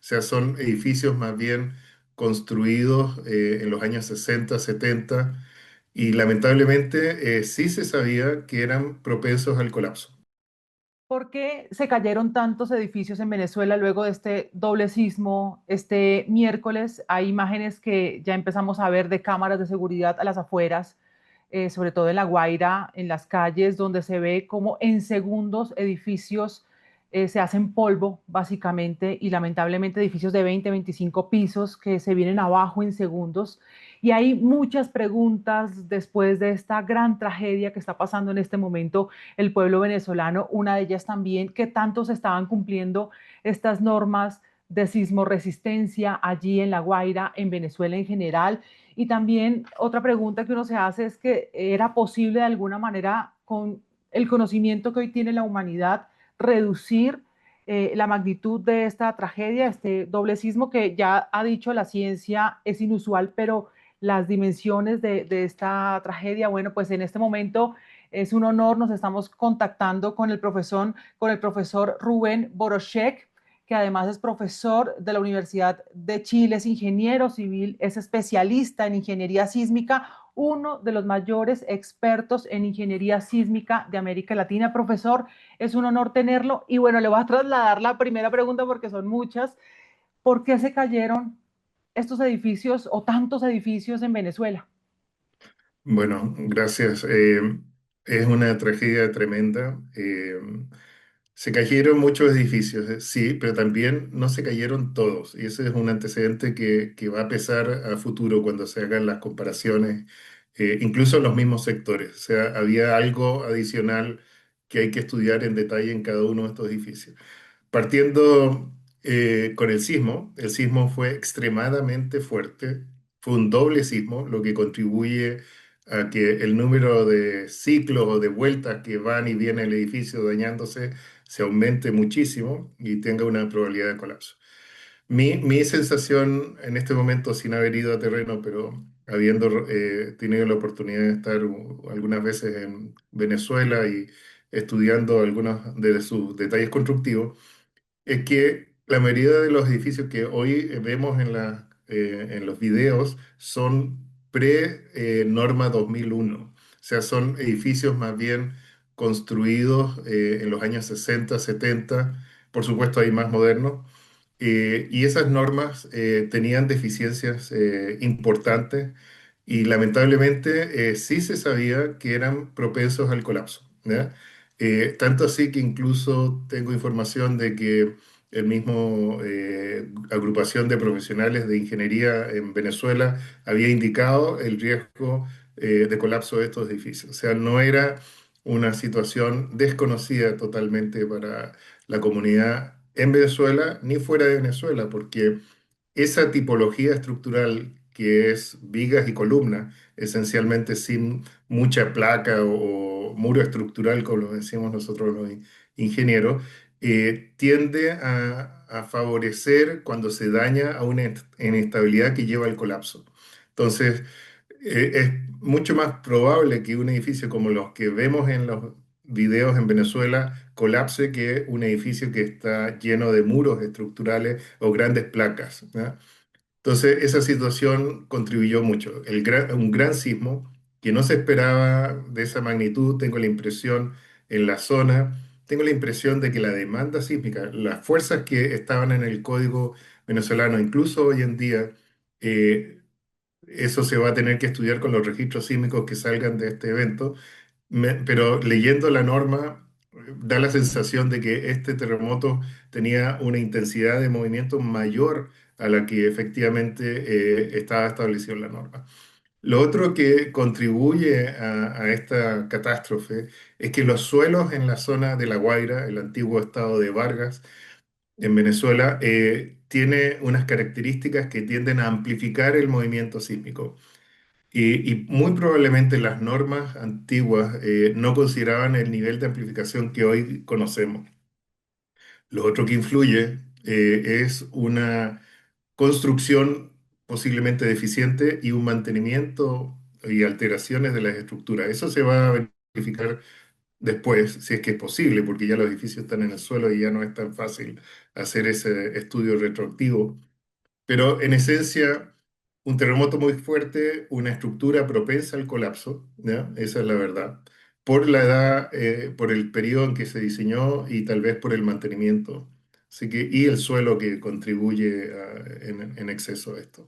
sea, son edificios más bien construidos en los años 60, 70, y lamentablemente sí se sabía que eran propensos al colapso. ¿Por qué se cayeron tantos edificios en Venezuela luego de este doble sismo? Este miércoles hay imágenes que ya empezamos a ver de cámaras de seguridad a las afueras, sobre todo en La Guaira, en las calles, donde se ve como en segundos edificios se hacen polvo, básicamente, y lamentablemente edificios de 20, 25 pisos que se vienen abajo en segundos. Y hay muchas preguntas después de esta gran tragedia que está pasando en este momento el pueblo venezolano. Una de ellas también, que tanto se estaban cumpliendo estas normas de sismo resistencia allí en La Guaira, en Venezuela en general. Y también otra pregunta que uno se hace es que era posible de alguna manera, con el conocimiento que hoy tiene la humanidad, reducir la magnitud de esta tragedia, este doble sismo que ya ha dicho la ciencia es inusual, pero las dimensiones de esta tragedia, bueno, pues en este momento es un honor, nos estamos contactando con el profesor Rubén Boroshek, que además es profesor de la Universidad de Chile, es ingeniero civil, es especialista en ingeniería sísmica, uno de los mayores expertos en ingeniería sísmica de América Latina. Profesor, es un honor tenerlo y bueno, le voy a trasladar la primera pregunta porque son muchas. ¿Por qué se cayeron estos edificios o tantos edificios en Venezuela? Bueno, gracias. Es una tragedia tremenda. Se cayeron muchos edificios, sí, pero también no se cayeron todos. Y ese es un antecedente que va a pesar a futuro cuando se hagan las comparaciones, incluso en los mismos sectores. O sea, había algo adicional que hay que estudiar en detalle en cada uno de estos edificios. Partiendo con el sismo fue extremadamente fuerte, fue un doble sismo, lo que contribuye a que el número de ciclos o de vueltas que van y viene el edificio dañándose se aumente muchísimo y tenga una probabilidad de colapso. Mi sensación en este momento, sin haber ido a terreno, pero habiendo tenido la oportunidad de estar algunas veces en Venezuela y estudiando algunos de sus detalles constructivos, es que la mayoría de los edificios que hoy vemos en los videos son pre-norma 2001. O sea, son edificios más bien construidos en los años 60, 70. Por supuesto, hay más modernos. Y esas normas tenían deficiencias importantes y lamentablemente sí se sabía que eran propensos al colapso, ¿ya? Tanto así que incluso tengo información de que el mismo agrupación de profesionales de ingeniería en Venezuela había indicado el riesgo de colapso de estos edificios. O sea, no era una situación desconocida totalmente para la comunidad en Venezuela ni fuera de Venezuela, porque esa tipología estructural que es vigas y columnas, esencialmente sin mucha placa o muro estructural, como lo decimos nosotros los ingenieros, tiende a favorecer cuando se daña a una inestabilidad que lleva al colapso. Entonces, es mucho más probable que un edificio como los que vemos en los videos en Venezuela colapse que un edificio que está lleno de muros estructurales o grandes placas, ¿ya? Entonces, esa situación contribuyó mucho. Un gran sismo que no se esperaba de esa magnitud, tengo la impresión en la zona, tengo la impresión de que la demanda sísmica, las fuerzas que estaban en el código venezolano, incluso hoy en día, eh, eso se va a tener que estudiar con los registros sísmicos que salgan de este evento, pero leyendo la norma, da la sensación de que este terremoto tenía una intensidad de movimiento mayor a la que efectivamente estaba establecido en la norma. Lo otro que contribuye a esta catástrofe es que los suelos en la zona de La Guaira, el antiguo estado de Vargas, en Venezuela, tiene unas características que tienden a amplificar el movimiento sísmico. Y muy probablemente las normas antiguas no consideraban el nivel de amplificación que hoy conocemos. Lo otro que influye es una construcción posiblemente deficiente y un mantenimiento y alteraciones de las estructuras. Eso se va a verificar después, si es que es posible, porque ya los edificios están en el suelo y ya no es tan fácil hacer ese estudio retroactivo. Pero en esencia, un terremoto muy fuerte, una estructura propensa al colapso, ¿ya? Esa es la verdad. Por la edad, por el periodo en que se diseñó y tal vez por el mantenimiento. Así que, y el suelo que contribuye en exceso a esto.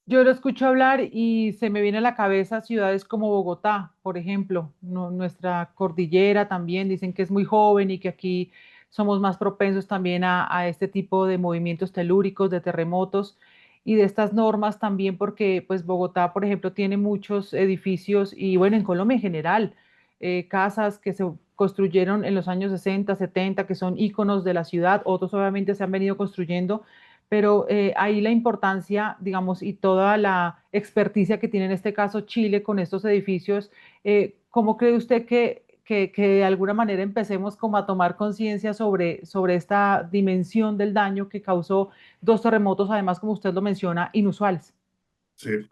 Yo lo escucho hablar y se me viene a la cabeza ciudades como Bogotá, por ejemplo. Nuestra cordillera también dicen que es muy joven y que aquí somos más propensos también a este tipo de movimientos telúricos, de terremotos y de estas normas también porque pues Bogotá, por ejemplo, tiene muchos edificios y bueno, en Colombia en general, casas que se construyeron en los años 60, 70, que son íconos de la ciudad, otros obviamente se han venido construyendo, pero ahí la importancia, digamos, y toda la experticia que tiene en este caso Chile con estos edificios, ¿cómo cree usted que de alguna manera empecemos como a tomar conciencia sobre esta dimensión del daño que causó dos terremotos, además, como usted lo menciona, inusuales? Sí.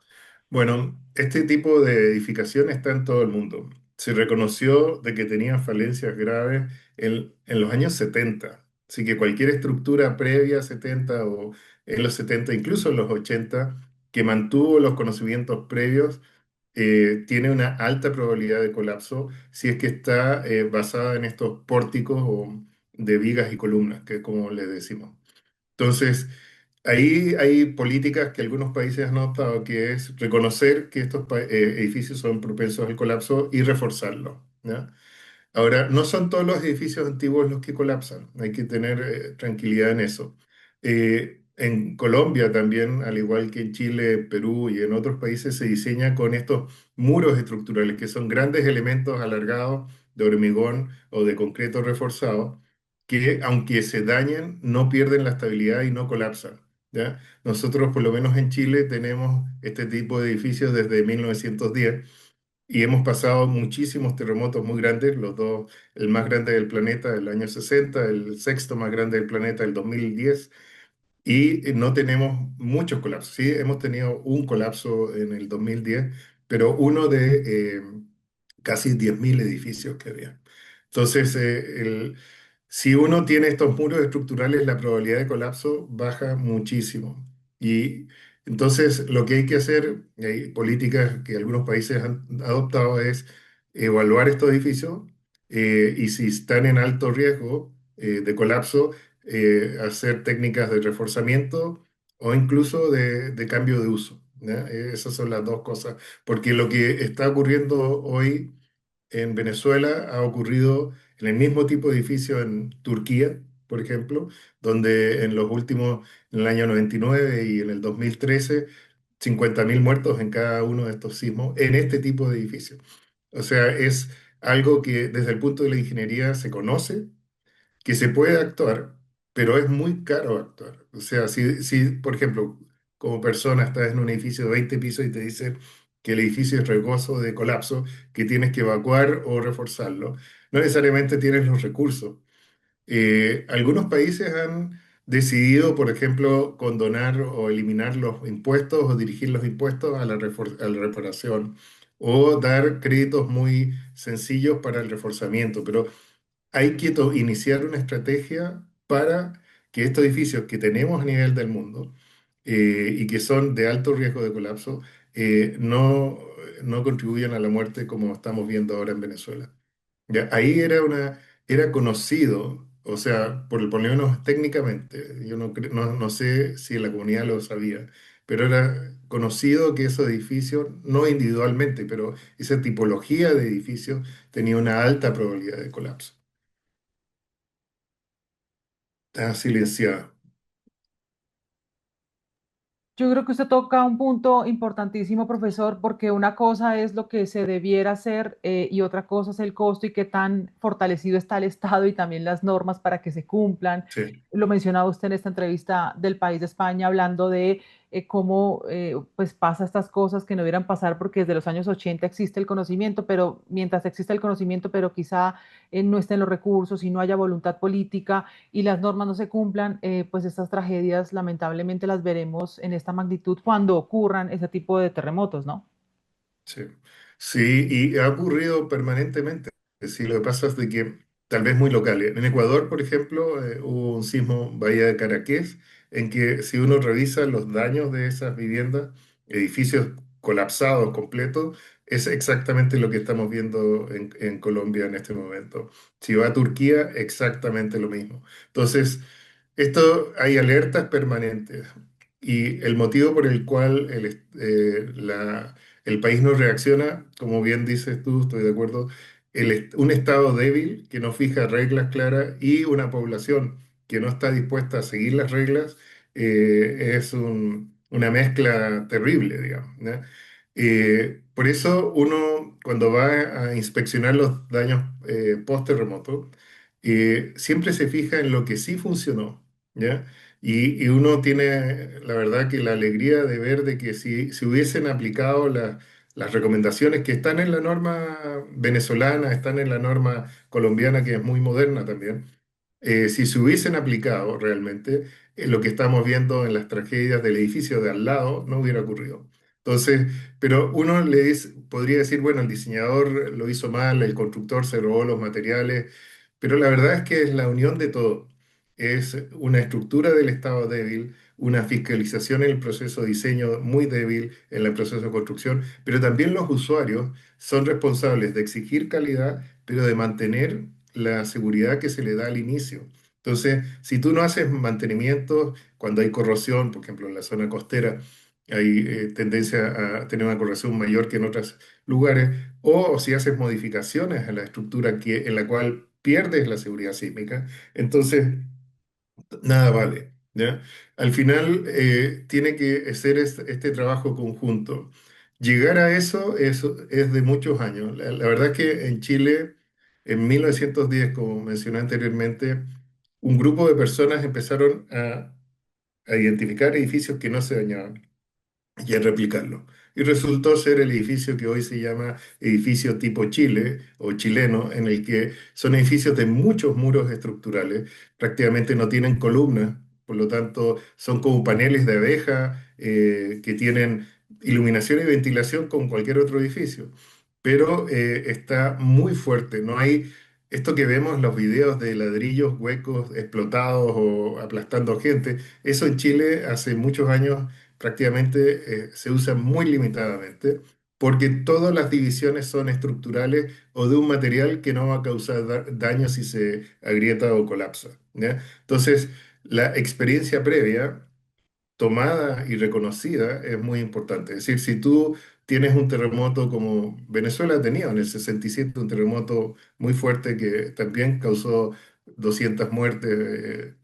Bueno, este tipo de edificación está en todo el mundo. Se reconoció de que tenían falencias graves en los años 70. Así que cualquier estructura previa a 70 o en los 70, incluso en los 80, que mantuvo los conocimientos previos, tiene una alta probabilidad de colapso si es que está basada en estos pórticos o de vigas y columnas, que es como les decimos. Entonces, ahí hay políticas que algunos países han adoptado, que es reconocer que estos edificios son propensos al colapso y reforzarlo, ¿ya? Ahora, no son todos los edificios antiguos los que colapsan, hay que tener tranquilidad en eso. En Colombia también, al igual que en Chile, Perú y en otros países, se diseña con estos muros estructurales, que son grandes elementos alargados de hormigón o de concreto reforzado, que aunque se dañen, no pierden la estabilidad y no colapsan, ¿ya? Nosotros, por lo menos en Chile, tenemos este tipo de edificios desde 1910 y hemos pasado muchísimos terremotos muy grandes, los dos, el más grande del planeta del año 60, el sexto más grande del planeta del 2010, y no tenemos muchos colapsos. Sí, hemos tenido un colapso en el 2010, pero uno de casi 10.000 edificios que había. Entonces, si uno tiene estos muros estructurales, la probabilidad de colapso baja muchísimo. Y entonces lo que hay que hacer, y hay políticas que algunos países han adoptado, es evaluar estos edificios y si están en alto riesgo de colapso, hacer técnicas de reforzamiento o incluso de cambio de uso, ¿ya? Esas son las dos cosas, porque lo que está ocurriendo hoy en Venezuela ha ocurrido en el mismo tipo de edificio en Turquía, por ejemplo, donde en el año 99 y en el 2013, 50.000 muertos en cada uno de estos sismos en este tipo de edificios. O sea, es algo que desde el punto de la ingeniería se conoce, que se puede actuar, pero es muy caro actuar. O sea, si por ejemplo, como persona estás en un edificio de 20 pisos y te dicen que el edificio es riesgoso de colapso, que tienes que evacuar o reforzarlo, no necesariamente tienes los recursos. Algunos países han decidido, por ejemplo, condonar o eliminar los impuestos o dirigir los impuestos a a la reparación o dar créditos muy sencillos para el reforzamiento, pero hay que iniciar una estrategia para que estos edificios que tenemos a nivel del mundo y que son de alto riesgo de colapso no contribuyan a la muerte como estamos viendo ahora en Venezuela. Ya, ahí era conocido, o sea, por lo menos técnicamente, yo no sé si la comunidad lo sabía, pero era conocido que esos edificios, no individualmente, pero esa tipología de edificios tenía una alta probabilidad de colapso. Está silenciado. Yo creo que usted toca un punto importantísimo, profesor, porque una cosa es lo que se debiera hacer y otra cosa es el costo y qué tan fortalecido está el Estado y también las normas para que se cumplan. Sí, Lo mencionaba usted en esta entrevista del país de España, hablando de cómo pues pasa estas cosas que no debieran pasar porque desde los años 80 existe el conocimiento, pero mientras existe el conocimiento, pero quizá no estén los recursos y no haya voluntad política y las normas no se cumplan, pues estas tragedias lamentablemente las veremos en esta magnitud cuando ocurran ese tipo de terremotos, ¿no? sí. Sí, y ha ocurrido permanentemente. Sí, lo que pasa es de que tal vez muy locales. En Ecuador, por ejemplo, hubo un sismo Bahía de Caraqués, en que si uno revisa los daños de esas viviendas, edificios colapsados completos, es exactamente lo que estamos viendo en Colombia en este momento. Si va a Turquía, exactamente lo mismo. Entonces, esto hay alertas permanentes y el motivo por el cual el país no reacciona, como bien dices tú, estoy de acuerdo, un Estado débil que no fija reglas claras y una población que no está dispuesta a seguir las reglas, es una mezcla terrible, digamos, ¿no? Por eso uno, cuando va a inspeccionar los daños post-terremoto, siempre se fija en lo que sí funcionó, ¿ya? Y uno tiene, la verdad, que la alegría de ver de que si hubiesen aplicado las recomendaciones que están en la norma venezolana, están en la norma colombiana, que es muy moderna también, si se hubiesen aplicado realmente, lo que estamos viendo en las tragedias del edificio de al lado no hubiera ocurrido. Entonces, pero uno podría decir, bueno, el diseñador lo hizo mal, el constructor se robó los materiales, pero la verdad es que es la unión de todo. Es una estructura del Estado débil, una fiscalización en el proceso de diseño muy débil en el proceso de construcción, pero también los usuarios son responsables de exigir calidad, pero de mantener la seguridad que se le da al inicio. Entonces, si tú no haces mantenimiento cuando hay corrosión, por ejemplo, en la zona costera, hay tendencia a tener una corrosión mayor que en otros lugares, o si haces modificaciones a la estructura en la cual pierdes la seguridad sísmica, entonces nada vale, ¿ya? Al final tiene que ser este trabajo conjunto. Llegar a eso es de muchos años. La verdad es que en Chile, en 1910, como mencioné anteriormente, un grupo de personas empezaron a identificar edificios que no se dañaban y a replicarlo. Y resultó ser el edificio que hoy se llama edificio tipo Chile o chileno, en el que son edificios de muchos muros estructurales, prácticamente no tienen columnas, por lo tanto son como paneles de abeja que tienen iluminación y ventilación como cualquier otro edificio, pero está muy fuerte, no hay... Esto que vemos en los videos de ladrillos huecos explotados o aplastando gente, eso en Chile hace muchos años prácticamente se usa muy limitadamente, porque todas las divisiones son estructurales o de un material que no va a causar daño si se agrieta o colapsa, ¿ya? Entonces, la experiencia previa tomada y reconocida es muy importante. Es decir, si tú tienes un terremoto como Venezuela ha tenido en el 67, un terremoto muy fuerte que también causó 200 muertes,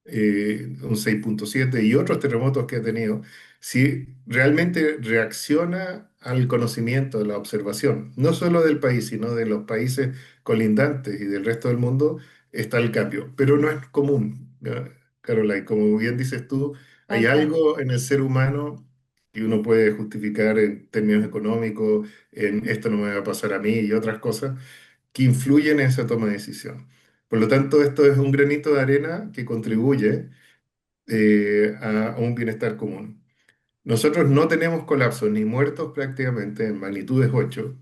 un 6,7 y otros terremotos que ha tenido, si realmente reacciona al conocimiento, a la observación, no solo del país, sino de los países colindantes y del resto del mundo, está el cambio. Pero no es común, ¿ya? Caroline, como bien dices tú, hay Tal cual. algo en el ser humano que uno puede justificar en términos económicos, en esto no me va a pasar a mí y otras cosas, que influyen en esa toma de decisión. Por lo tanto, esto es un granito de arena que contribuye a un bienestar común. Nosotros no tenemos colapsos ni muertos prácticamente en magnitudes 8,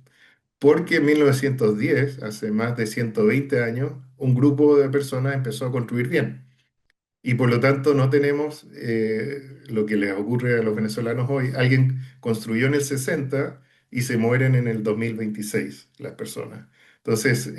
porque en 1910, hace más de 120 años, un grupo de personas empezó a construir bien. Y por lo tanto no tenemos lo que les ocurre a los venezolanos hoy. Alguien construyó en el 60 y se mueren en el 2026 las personas. Entonces,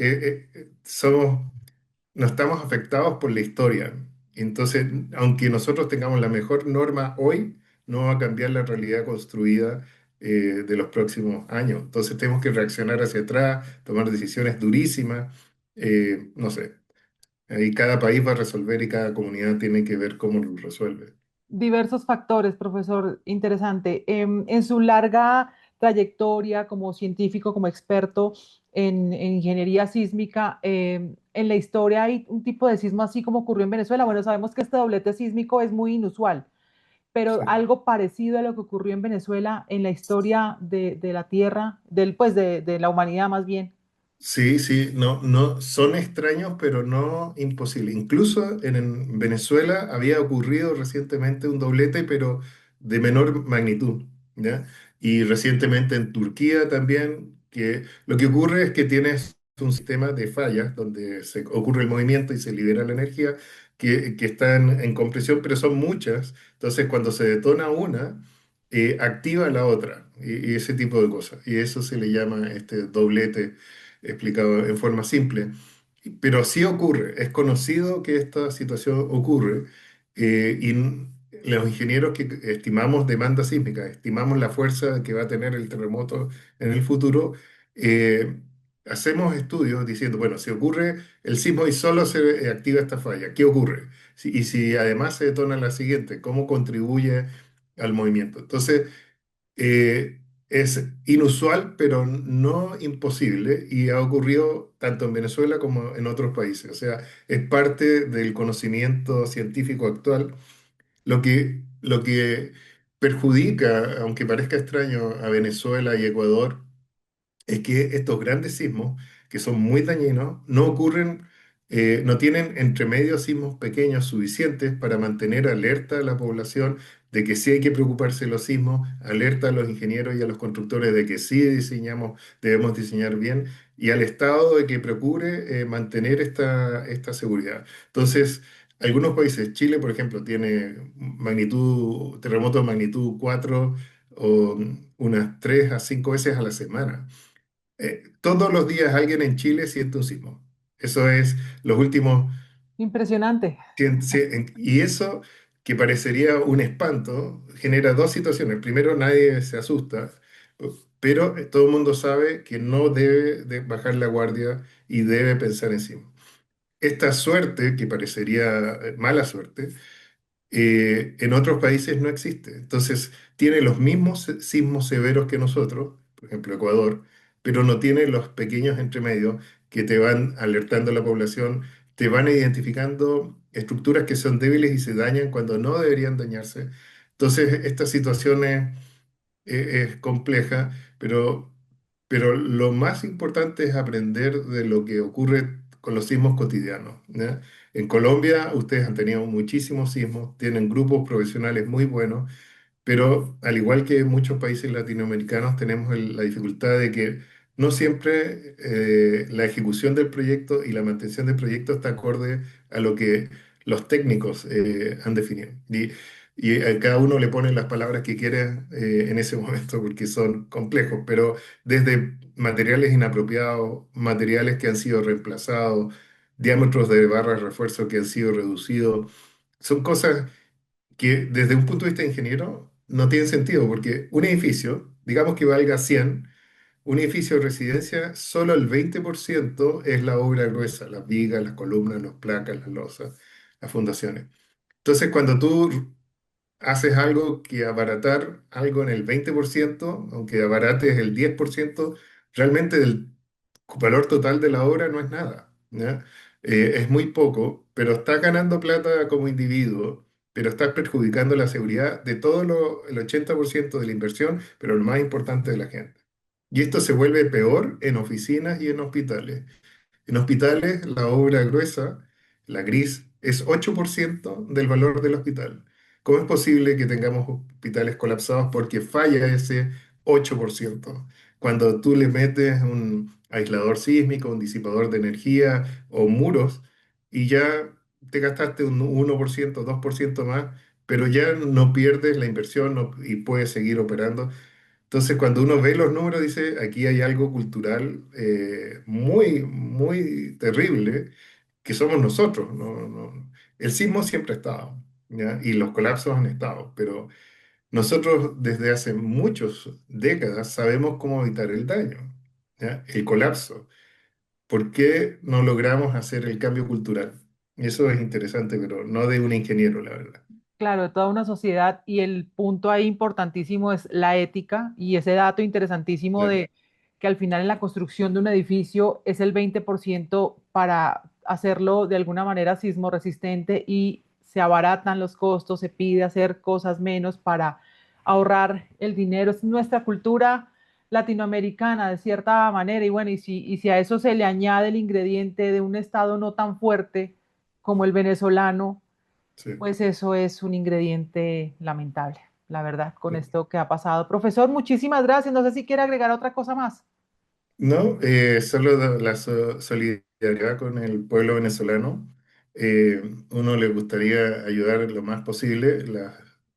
no estamos afectados por la historia. Entonces, aunque nosotros tengamos la mejor norma hoy, no va a cambiar la realidad construida de los próximos años. Entonces, tenemos que reaccionar hacia atrás, tomar decisiones durísimas. No sé. Ahí cada país va a resolver y cada comunidad tiene que ver cómo lo resuelve. Diversos factores, profesor, interesante. En su larga trayectoria como científico, como experto en ingeniería sísmica, en la historia hay un tipo de sismo así como ocurrió en Venezuela. Bueno, sabemos que este doblete sísmico es muy inusual, pero Sí. algo parecido a lo que ocurrió en Venezuela en la historia de la Tierra, pues de la humanidad más bien. Sí, sí, no, no, son extraños, pero no imposibles. Incluso en Venezuela había ocurrido recientemente un doblete, pero de menor magnitud, ¿ya? Y recientemente en Turquía también, que lo que ocurre es que tienes un sistema de fallas donde se ocurre el movimiento y se libera la energía que está en compresión, pero son muchas. Entonces, cuando se detona una, activa la otra y ese tipo de cosas. Y eso se le llama este doblete explicado en forma simple. Pero sí ocurre, es conocido que esta situación ocurre y los ingenieros que estimamos demanda sísmica, estimamos la fuerza que va a tener el terremoto en el futuro, eh, hacemos estudios diciendo, bueno, si ocurre el sismo y solo se activa esta falla, ¿qué ocurre? Y si además se detona la siguiente, ¿cómo contribuye al movimiento? Entonces, es inusual, pero no imposible, y ha ocurrido tanto en Venezuela como en otros países. O sea, es parte del conocimiento científico actual. Lo que perjudica, aunque parezca extraño, a Venezuela y Ecuador es que estos grandes sismos, que son muy dañinos, no ocurren, no tienen entre medio sismos pequeños suficientes para mantener alerta a la población de que sí hay que preocuparse de los sismos, alerta a los ingenieros y a los constructores de que sí debemos diseñar bien, y al Estado de que procure mantener esta seguridad. Entonces, algunos países, Chile, por ejemplo, tiene terremotos de magnitud 4 o unas 3 a 5 veces a la semana. Todos los días alguien en Chile siente un sismo. Eso es los últimos Impresionante. y eso que parecería un espanto genera dos situaciones. Primero, nadie se asusta, pero todo el mundo sabe que no debe de bajar la guardia y debe pensar en sí. Esta suerte, que parecería mala suerte, en otros países no existe. Entonces, tiene los mismos sismos severos que nosotros, por ejemplo, Ecuador, pero no tiene los pequeños entremedios que te van alertando a la población, te van identificando estructuras que son débiles y se dañan cuando no deberían dañarse. Entonces, estas situaciones es compleja, pero lo más importante es aprender de lo que ocurre con los sismos cotidianos, ¿ya? En Colombia ustedes han tenido muchísimos sismos, tienen grupos profesionales muy buenos, pero al igual que en muchos países latinoamericanos, tenemos la dificultad de que no siempre la ejecución del proyecto y la mantención del proyecto está acorde a lo que los técnicos han definido. Y a cada uno le pone las palabras que quiere en ese momento porque son complejos, pero desde materiales inapropiados, materiales que han sido reemplazados, diámetros de barras de refuerzo que han sido reducidos, son cosas que desde un punto de vista de ingeniero no tienen sentido, porque un edificio, digamos que valga 100, un edificio de residencia, solo el 20% es la obra gruesa, las vigas, las columnas, las placas, las losas, las fundaciones. Entonces, cuando tú haces algo que abaratar algo en el 20%, aunque abarates el 10%, realmente el valor total de la obra no es nada, ¿ya? Es muy poco, pero estás ganando plata como individuo, pero estás perjudicando la seguridad de el 80% de la inversión, pero lo más importante de la gente. Y esto se vuelve peor en oficinas y en hospitales. En hospitales, la obra gruesa, la gris, es 8% del valor del hospital. ¿Cómo es posible que tengamos hospitales colapsados porque falla ese 8%? Cuando tú le metes un aislador sísmico, un disipador de energía o muros y ya te gastaste un 1%, 2% más, pero ya no pierdes la inversión y puedes seguir operando. Entonces, cuando uno ve los números, dice, aquí hay algo cultural muy, muy terrible, que somos nosotros. El sismo siempre ha estado, ¿ya? Y los colapsos han estado, pero nosotros desde hace muchas décadas sabemos cómo evitar el daño, ¿ya? El colapso. ¿Por qué no logramos hacer el cambio cultural? Eso es interesante, pero no de un ingeniero, la verdad. Claro, de toda una sociedad y el punto ahí importantísimo es la ética y ese dato interesantísimo Claro, de que al final en la construcción de un edificio es el 20% para hacerlo de alguna manera sismo resistente y se abaratan los costos, se pide hacer cosas menos para ahorrar el dinero. Es nuestra cultura latinoamericana de cierta manera y bueno, y si a eso se le añade el ingrediente de un estado no tan fuerte como el venezolano, sí. pues eso es un ingrediente lamentable, la verdad, con esto que ha pasado. Profesor, muchísimas gracias. No sé si quiere agregar otra cosa más. No, solo la solidaridad con el pueblo venezolano. Uno le gustaría ayudar lo más posible. Las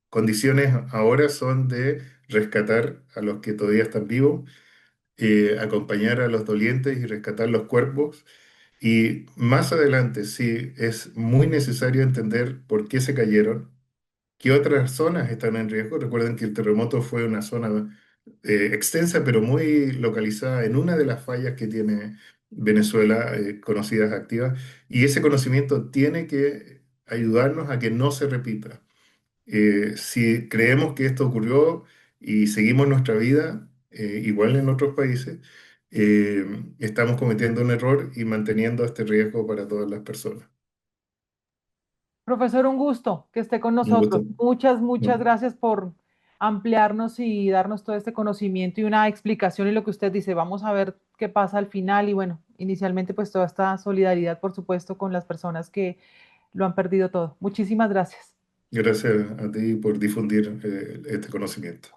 condiciones ahora son de rescatar a los que todavía están vivos, acompañar a los dolientes y rescatar los cuerpos. Y más adelante, sí, es muy necesario entender por qué se cayeron, qué otras zonas están en riesgo. Recuerden que el terremoto fue una zona extensa, pero muy localizada en una de las fallas que tiene Venezuela, conocidas activas, y ese conocimiento tiene que ayudarnos a que no se repita. Si creemos que esto ocurrió y seguimos nuestra vida, igual en otros países, estamos cometiendo un error y manteniendo este riesgo para todas las personas. Profesor, un gusto que esté con Un gusto. nosotros. Muchas gracias por ampliarnos y darnos todo este conocimiento y una explicación y lo que usted dice. Vamos a ver qué pasa al final y bueno, inicialmente pues toda esta solidaridad, por supuesto, con las personas que lo han perdido todo. Muchísimas gracias. Gracias a ti por difundir este conocimiento.